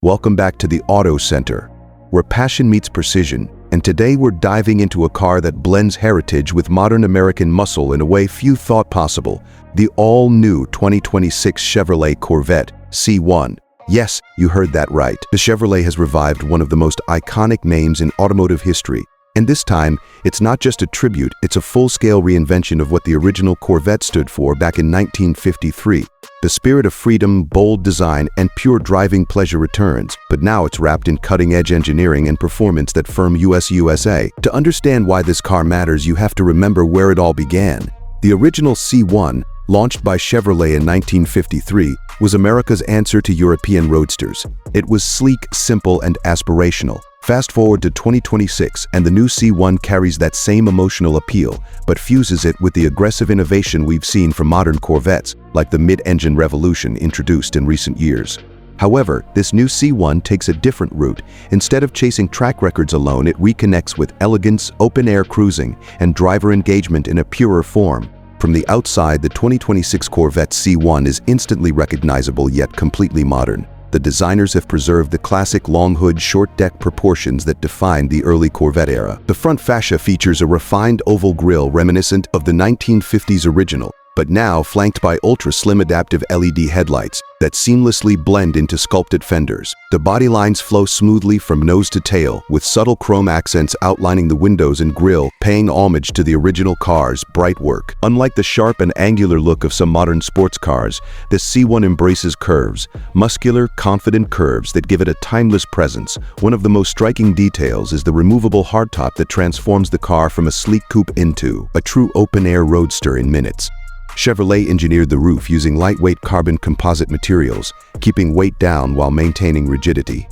Welcome back to the Auto Center, where passion meets precision, and today we're diving into a car that blends heritage with modern American muscle in a way few thought possible, the all-new 2026 Chevrolet Corvette C1. Yes, you heard that right. The Chevrolet has revived one of the most iconic names in automotive history. And this time, it's not just a tribute, it's a full-scale reinvention of what the original Corvette stood for back in 1953. The spirit of freedom, bold design, and pure driving pleasure returns, but now it's wrapped in cutting-edge engineering and performance that firm USA. To understand why this car matters, you have to remember where it all began. The original C1, launched by Chevrolet in 1953, was America's answer to European roadsters. It was sleek, simple, and aspirational. Fast forward to 2026, and the new C1 carries that same emotional appeal, but fuses it with the aggressive innovation we've seen from modern Corvettes, like the mid-engine revolution introduced in recent years. However, this new C1 takes a different route. Instead of chasing track records alone, it reconnects with elegance, open-air cruising, and driver engagement in a purer form. From the outside, the 2026 Corvette C1 is instantly recognizable yet completely modern. The designers have preserved the classic long hood, short deck proportions that defined the early Corvette era. The front fascia features a refined oval grille reminiscent of the 1950s original, but now flanked by ultra-slim adaptive LED headlights that seamlessly blend into sculpted fenders. The body lines flow smoothly from nose to tail, with subtle chrome accents outlining the windows and grille, paying homage to the original car's bright work. Unlike the sharp and angular look of some modern sports cars, this C1 embraces curves, muscular, confident curves that give it a timeless presence. One of the most striking details is the removable hardtop that transforms the car from a sleek coupe into a true open-air roadster in minutes. Chevrolet engineered the roof using lightweight carbon composite materials, keeping weight down while maintaining rigidity.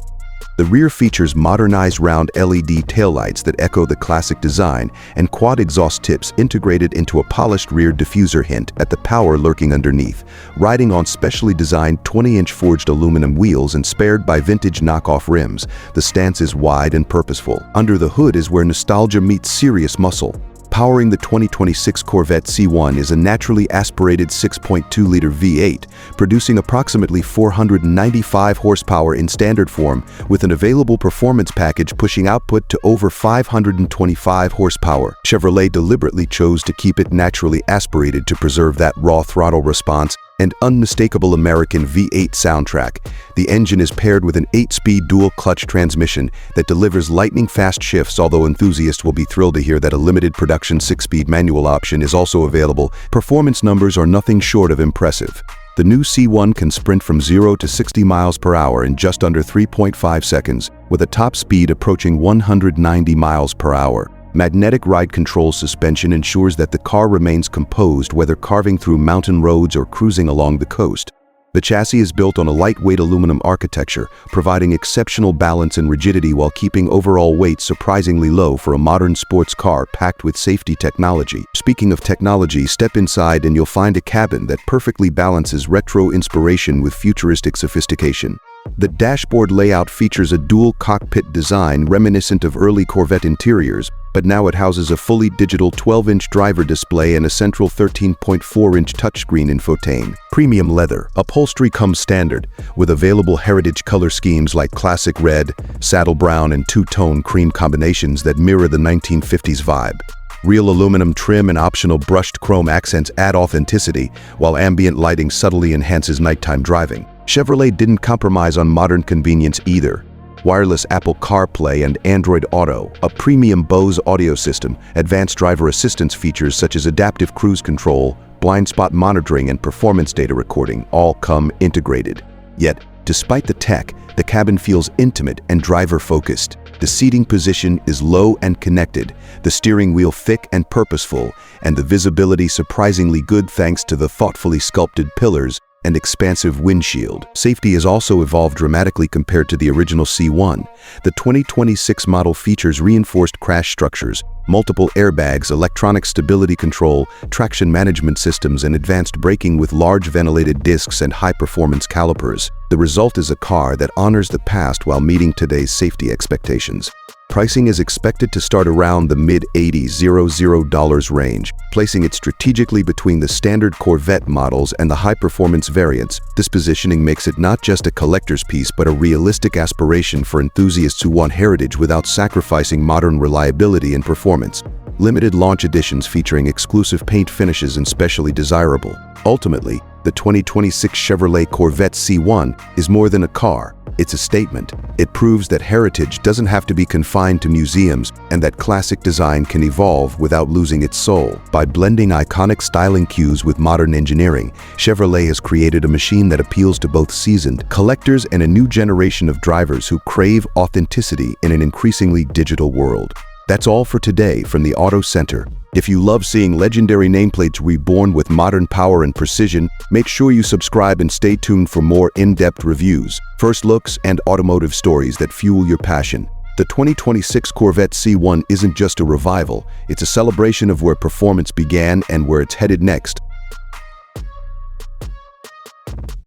The rear features modernized round LED taillights that echo the classic design, and quad exhaust tips integrated into a polished rear diffuser hint at the power lurking underneath. Riding on specially designed 20-inch forged aluminum wheels and spared by vintage knockoff rims, the stance is wide and purposeful. Under the hood is where nostalgia meets serious muscle. Powering the 2026 Corvette C1 is a naturally aspirated 6.2-liter V8, producing approximately 495 horsepower in standard form, with an available performance package pushing output to over 525 horsepower. Chevrolet deliberately chose to keep it naturally aspirated to preserve that raw throttle response and unmistakable American V8 soundtrack. The engine is paired with an 8-speed dual-clutch transmission that delivers lightning-fast shifts, although enthusiasts will be thrilled to hear that a limited production 6-speed manual option is also available. Performance numbers are nothing short of impressive. The new C1 can sprint from 0 to 60 miles per hour in just under 3.5 seconds, with a top speed approaching 190 miles per hour. Magnetic ride control suspension ensures that the car remains composed whether carving through mountain roads or cruising along the coast. The chassis is built on a lightweight aluminum architecture, providing exceptional balance and rigidity while keeping overall weight surprisingly low for a modern sports car packed with safety technology. Speaking of technology, step inside and you'll find a cabin that perfectly balances retro inspiration with futuristic sophistication. The dashboard layout features a dual cockpit design reminiscent of early Corvette interiors, but now it houses a fully digital 12-inch driver display and a central 13.4-inch touchscreen infotainment. Premium leather upholstery comes standard, with available heritage color schemes like classic red, saddle brown, and two-tone cream combinations that mirror the 1950s vibe. Real aluminum trim and optional brushed chrome accents add authenticity, while ambient lighting subtly enhances nighttime driving. Chevrolet didn't compromise on modern convenience either. Wireless Apple CarPlay and Android Auto, a premium Bose audio system, advanced driver assistance features such as adaptive cruise control, blind spot monitoring, and performance data recording all come integrated. Yet, despite the tech, the cabin feels intimate and driver-focused. The seating position is low and connected, the steering wheel thick and purposeful, and the visibility surprisingly good thanks to the thoughtfully sculpted pillars and expansive windshield. Safety has also evolved dramatically compared to the original C1. The 2026 model features reinforced crash structures, multiple airbags, electronic stability control, traction management systems, and advanced braking with large ventilated discs and high-performance calipers. The result is a car that honors the past while meeting today's safety expectations. Pricing is expected to start around the mid-$80,000 range, placing it strategically between the standard Corvette models and the high-performance variants. This positioning makes it not just a collector's piece but a realistic aspiration for enthusiasts who want heritage without sacrificing modern reliability and performance. Limited launch editions featuring exclusive paint finishes and specially desirable. Ultimately, the 2026 Chevrolet Corvette C1 is more than a car. It's a statement. It proves that heritage doesn't have to be confined to museums and that classic design can evolve without losing its soul. By blending iconic styling cues with modern engineering, Chevrolet has created a machine that appeals to both seasoned collectors and a new generation of drivers who crave authenticity in an increasingly digital world. That's all for today from the Auto Center. If you love seeing legendary nameplates reborn with modern power and precision, make sure you subscribe and stay tuned for more in-depth reviews, first looks, and automotive stories that fuel your passion. The 2026 Corvette C1 isn't just a revival, it's a celebration of where performance began and where it's headed next.